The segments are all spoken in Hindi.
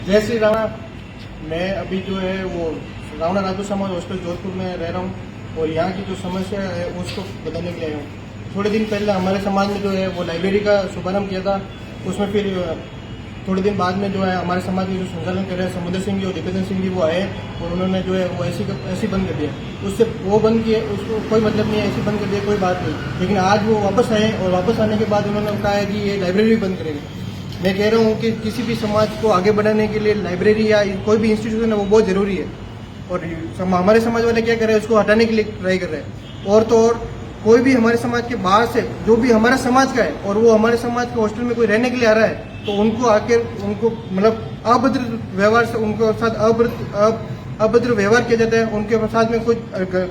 जय श्री राम। मैं अभी जो है वो रावणा राजू समाज हॉस्टल जोधपुर में रह रहा हूँ और यहाँ की जो समस्या है उसको बताने के लिए आया हूँ। थोड़े दिन पहले हमारे समाज में जो है वो लाइब्रेरी का शुभारंभ किया था। उसमें फिर थोड़े दिन बाद में जो है हमारे समाज में जो संचालन कर रहे हैं समुद्र सिंह जी और दीपेंद्र सिंह जी वो आए और उन्होंने जो है वो ऐसी बंद कर दिया। उससे वो बंद किए, उसको कोई मतलब नहीं है, ऐसी बंद कर दिया, कोई बात नहीं। लेकिन आज वो वापस आए और वापस आने के बाद उन्होंने कहा है कि ये लाइब्रेरी बंद करेंगे। मैं कह रहा हूँ कि किसी भी समाज को आगे बढ़ाने के लिए लाइब्रेरी या कोई भी इंस्टीट्यूशन है वो बहुत जरूरी है। और हमारे समाज वाले क्या कर रहे हैं, उसको हटाने के लिए ट्राई कर रहे हैं। और तो और कोई भी हमारे समाज के बाहर से जो भी हमारे समाज का है और वो हमारे समाज के हॉस्टल में कोई रहने के लिए आ रहा है तो उनको आकर उनको मतलब अभद्र व्यवहार से उनके साथ अभद्र व्यवहार किया जाता है। उनके साथ में कुछ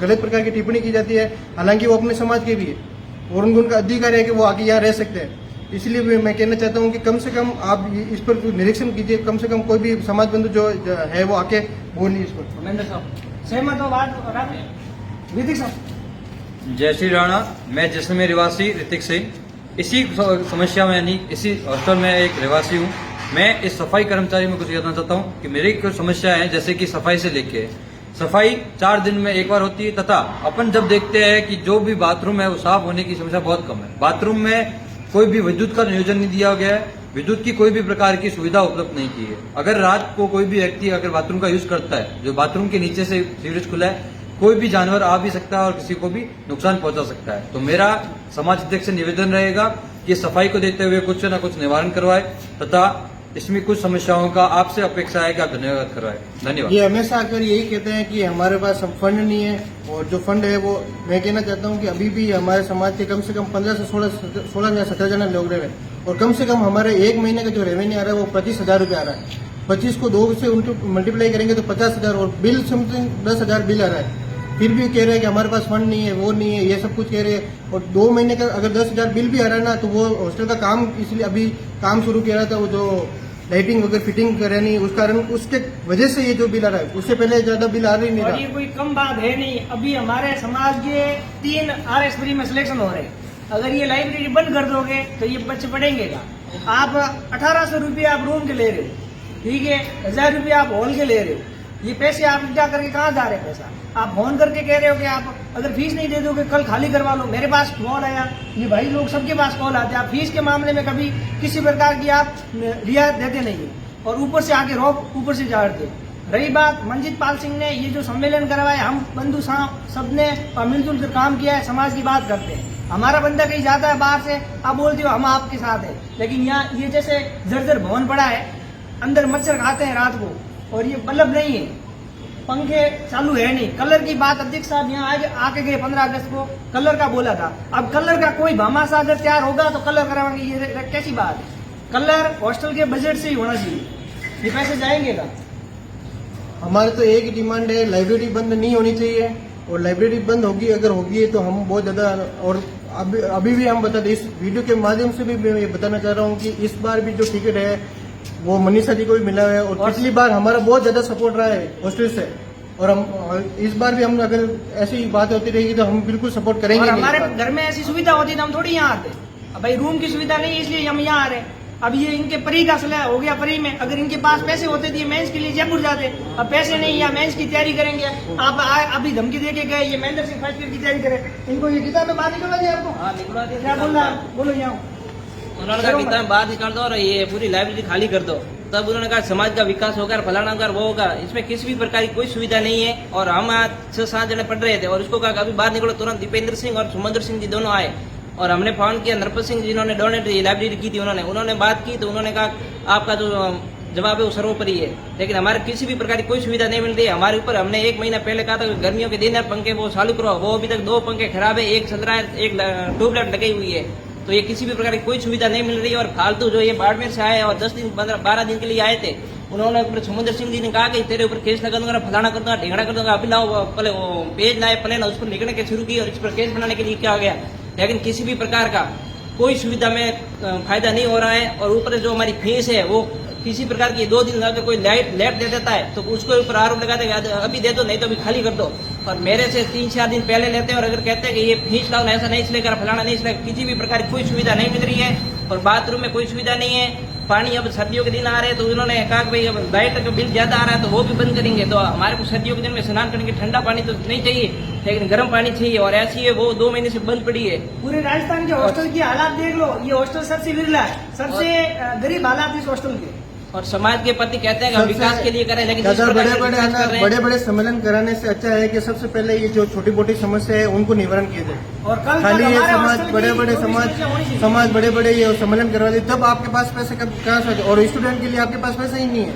गलत प्रकार की टिप्पणी की जाती है, हालांकि वो अपने समाज के भी है और उनका अधिकार है कि वो आगे यहाँ रह सकते हैं। इसलिए मैं कहना चाहता हूँ कि कम से कम आप इस पर निरीक्षण कीजिए। कम से कम कोई भी समाज बंधु जो है वो आके बोलिए इस पर। महेंद्र साहब सहमत हो बात? ऋतिक साहब। जय श्री राणा। मैं जैसलमेर निवासी ऋतिक सिंह इसी समस्या में यानी इसी हॉस्टल में एक रहवासी हूँ। मैं इस सफाई कर्मचारी में कुछ कहना चाहता हूँ कि मेरी कुछ समस्या है, जैसे कि सफाई से लेके सफाई 4 दिन में एक बार होती है तथा अपन जब देखते हैं कि जो भी बाथरूम है वो साफ होने की समस्या बहुत कम है। बाथरूम में कोई भी विद्युत का नियोजन नहीं दिया गया है, विद्युत की कोई भी प्रकार की सुविधा उपलब्ध नहीं की है। अगर रात को कोई भी व्यक्ति अगर बाथरूम का यूज करता है, जो बाथरूम के नीचे से सीवरेज खुला है, कोई भी जानवर आ भी सकता है और किसी को भी नुकसान पहुंचा सकता है। तो मेरा समाज अध्यक्ष से निवेदन रहेगा कि सफाई को देखते हुए कुछ न कुछ निवारण करवाए तथा इसमें कुछ समस्याओं का आपसे अपेक्षा है कि आप धन्यवाद करवाए। धन्यवाद। ये हमेशा आकर यही कहते हैं कि हमारे पास फंड नहीं है और जो फंड है वो मैं कहना चाहता हूँ कि अभी भी हमारे समाज के कम से कम 15 से 16 या 17 जना लोग रह रहे हैं और कम से कम हमारे एक महीने का जो रेवेन्यू आ रहा है वो 25,000 रुपये आ रहा है। 25 को 2 से मल्टीप्लाई करेंगे तो 50,000 और बिल समथिंग 10,000 बिल आ रहा है। फिर भी कह रहे हैं कि हमारे पास फंड नहीं है, वो नहीं है, ये सब कुछ कह रहे हैं। और 2 महीने का अगर 10,000 बिल भी आ रहा है ना तो वो हॉस्टल का काम इसलिए अभी काम शुरू किया रहा था, वो जो लाइटिंग वगैरह फिटिंग करे नहीं, उस कारण उसके वजह से ये जो बिल आ रहा है, उससे पहले ज्यादा बिल आ रही नहीं रहा। ये कोई कम बात है नहीं। अभी हमारे समाज के 3 RS3 में सिलेक्शन हो रहे हैं। अगर ये लाइब्रेरी बंद कर दोगे तो ये बच्चे पढ़ेंगे का? आप 1800 रुपये आप रूम के ले रहे हो, ठीक है, 1000 रुपये आप हॉल के ले रहे हो। ये पैसे आप क्या करके कहाँ जा रहे हैं? पैसा आप फोन करके कह रहे हो कि आप अगर फीस नहीं दे दोगे कल खाली करवा लो। मेरे पास कॉल आया, ये भाई लोग सबके पास कॉल आते हैं। आप फीस के मामले में कभी किसी प्रकार की आप रियायत देते नहीं है और ऊपर से आके रोक ऊपर से झाड़ते। रही बात मंजीत पाल सिंह ने ये जो सम्मेलन करवाया, हम बंधु सबने मिलजुल कर काम किया है, समाज की बात करते हैं। हमारा बंदा कहीं जाता है बाहर से, आप बोलते हो हम आपके साथ है, लेकिन यहाँ ये जैसे जर्जर भवन पड़ा है, अंदर मच्छर खाते हैं रात को और ये बल्ब नहीं है, पंखे चालू है नहीं। कलर की बात अध्यक्ष साहब यहाँ आके गए 15 अगस्त को कलर का बोला था। अब कलर का कोई भामाशाह अगर तैयार होगा तो कलर कराएंगे, ये कैसी बात है? कलर हॉस्टल के बजट से ही होना चाहिए, ये पैसे जाएंगे का? हमारे तो एक ही डिमांड है, लाइब्रेरी बंद नहीं होनी चाहिए और लाइब्रेरी बंद होगी अगर होगी तो हम बहुत ज्यादा। और अभी भी हम बता दें, इस वीडियो के माध्यम से भी मैं ये बताना चाह रहा हूँ कि इस बार भी जो टिकट है वो मनीषा जी को भी मिला है और पिछली बार हमारा बहुत ज्यादा सपोर्ट रहा है हॉस्टल से और हम इस बार भी हम अगर ऐसी बात होती रहेगी तो हम बिल्कुल सपोर्ट करेंगे। हमारे घर में ऐसी सुविधा होती तो हम थोड़ी यहाँ आते। अब भाई रूम की सुविधा नहीं इसलिए हम यहाँ आ रहे हैं। अब ये इनके परी का सलाह हो गया परी में, अगर इनके पास पैसे होते तो ये मेंस के लिए जयपुर जाते। अब पैसे नहीं, या मेंस की तैयारी करेंगे। आप अभी धमकी दे के गए ये महेंद्र सिंह फर्स्ट ईयर की तैयारी करे, इनको ये किताब में बात निकलवा दिया आपको? हाँ निकलवा दिया। क्या बोलना, बोलो यहाँ। उन्होंने कहा किताब बाहर निकाल दो और ये पूरी लाइब्रेरी खाली कर दो। तब उन्होंने कहा समाज का विकास होगा, फलाना होगा, वो होगा। इसमें किसी भी प्रकार की कोई सुविधा नहीं है। और हम आज 6-7 जने पढ़ रहे थे और उसको कहा अभी बाहर निकलो। तुरंत दीपेंद्र सिंह और समुद्र सिंह जी दोनों आए और हमने फोन किया। नरपत सिंह जिन्होंने डोनेट लाइब्रेरी की थी उन्होंने बात की तो उन्होंने कहा आपका जो जवाब है वो सर्वोपरि है, लेकिन हमारे किसी भी प्रकार की कोई सुविधा नहीं मिल रही है। हमारे ऊपर हमने 1 महीना पहले कहा था कि गर्मियों के दिन है पंखे वो चालू करो, वो अभी तक 2 पंखे खराब है, एक चल रहा है, एक ट्यूबलाइट लगाई हुई है। तो ये किसी भी प्रकार की कोई सुविधा नहीं मिल रही है। और फालतू जो ये बाड़मेर से आए और 10 दिन 12 दिन के लिए आए थे, उन्होंने समुद्र सिंह जी ने कहा कि तेरे ऊपर केस लगा दूंगा, फलाना कर दूंगा, ढेंगड़ा कर दूंगा। अभी लाओ पहले वो पेज लाए प्लेन, उस पर लिखने के शुरू की और इस पर केस बनाने के लिए क्या हो गया। लेकिन किसी भी प्रकार का कोई सुविधा में फायदा नहीं हो रहा है। और ऊपर जो हमारी फीस है वो किसी प्रकार की 2 दिन अगर कोई लेट दे देता है तो उसको ऊपर आरोप लगाते हैं अभी दे दो नहीं तो अभी खाली कर दो। और मेरे से 3-4 दिन पहले लेते हैं और अगर कहते हैं कि ये फीस लाओ ऐसा नहीं चलेगा, फलाना नहीं चलेगा। किसी भी प्रकार की कोई सुविधा नहीं मिल रही है और बाथरूम में कोई सुविधा नहीं है। पानी अब सर्दियों के दिन आ रहे हैं तो उन्होंने कहा कि भाई अब लाइट का बिल ज्यादा आ रहा है तो वो भी बंद करेंगे। तो हमारे को सर्दियों के दिन में स्नान करने के ठंडा पानी तो नहीं चाहिए, लेकिन गर्म पानी चाहिए, और ऐसी है वो 2 महीने से बंद पड़ी है। पूरे राजस्थान के हॉस्टल की हालात देख लो, ये हॉस्टल सबसे विरला है, सबसे गरीब हालात इस हॉस्टल के। और समाज के प्रति कहते हैं कि हम विकास के लिए करें, लेकिन जिस दादा प्रकार बड़े से बड़े विकास कर रहे हैं- बड़े बड़े सम्मेलन कराने से अच्छा है कि सबसे पहले ये जो छोटी मोटी समस्या है उनको निवारण किया जाए। और कल तक खाली ये हमारे समाज हॉस्टल बड़े की बड़े जो भी समस्या होनी चाहिए। समाज बड़े बड़े ये सम्मेलन करवा दे, तब आपके पास पैसे कहाँ से, और स्टूडेंट के लिए आपके पास पैसा ही नहीं है।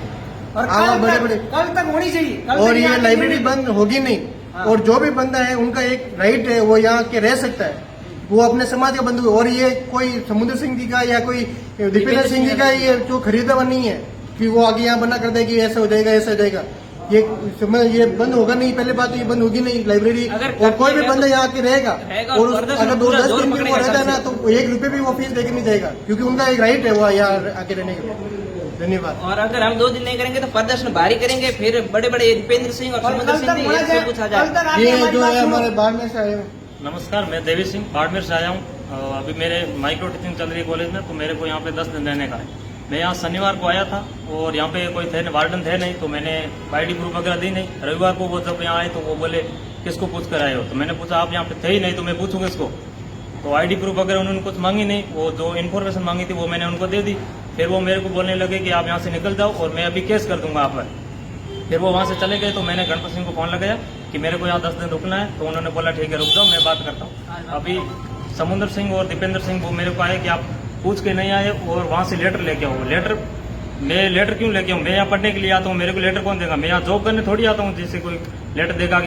और आप बड़े बड़े कल तक होनी चाहिए, कल और तक ये यहाँ लाइब्रेरी की- बंद होगी नहीं। हाँ। और जो भी बंदा है उनका एक राइट है, वो यहाँ के रह सकता है, वो अपने समाज का बंधु। और ये कोई समुद्र सिंह जी का या कोई दीपेंद्र सिंह जी का ये जो खरीदा हुआ नहीं है कि वो आगे यहाँ बना कर देगी ऐसा हो जाएगा ऐसा हो जाएगा। ये बंद होगा नहीं, पहले बात तो ये बंद होगी नहीं लाइब्रेरी। अगर और कोई भी रहेगा बंदा तो- यहाँ के रहेगा रहेगा और और प्रदर्शन अगर पूरा 10 जोर दिन भी वो पकड़ेगा रहता है ना सबसे। तो 1 रुपये भी वो फीस देके नहीं जाएगा, क्योंकि उनका एक राइट है वो यहाँ आके रहने के लिए। धन्यवाद। और अगर हम 2 दिन नहीं करेंगे तो प्रदर्शन भारी करेंगे, फिर बड़े बड़े दीपेंद्र सिंह और और समुद्र कल सिंह तक जी होना ये चाहिए, सब कुछ आ कल जाए। तक आपने ये हमारी जो बात है सुनो। हमारे बाड़मेर से आए हैं। नमस्कार, मैं देवेश सिंह बाड़मेर से आया हूँ। अभी मेरे माइक्रो टीचिंग चल रही है कॉलेज में, तो मेरे को यहाँ पे 10 दिन रहने का है। मैं यहाँ शनिवार को आया था और यहाँ पे कोई थे वार्डन थे नहीं, तो मैंने आईडी प्रूफ वगैरह दी नहीं। रविवार को वो जब यहाँ आए तो वो बोले किसको पूछ कर आए हो, तो मैंने पूछा आप यहाँ पे थे ही नहीं तो मैं पूछूंगा इसको। तो आईडी प्रूफ वगैरह उन्होंने कुछ मांगी नहीं, वो जो इन्फॉर्मेशन मांगी थी वो मैंने उनको दे दी। फिर वो मेरे को बोलने लगे कि आप यहाँ से निकल जाओ और मैं अभी केस कर दूंगा आप पर। फिर वो वहाँ से चले गए, तो मैंने गणपत सिंह को फोन लगाया कि मेरे को यहाँ 10 दिन रुकना है, तो उन्होंने बोला ठीक है रुक जाओ, मैं बात करता हूँ। अभी समुद्र सिंह और दीपेंद्र सिंह वो मेरे को आए कि आप पूछ के नहीं आए और वहाँ से लेटर लेके आओ। मैं लेटर क्यों लेके आऊँ, मैं यहाँ पढ़ने के लिए आता हूँ, मेरे को लेटर कौन देगा? मैं यहाँ जॉब करने थोड़ी आता हूँ जिससे कोई लेटर देगा।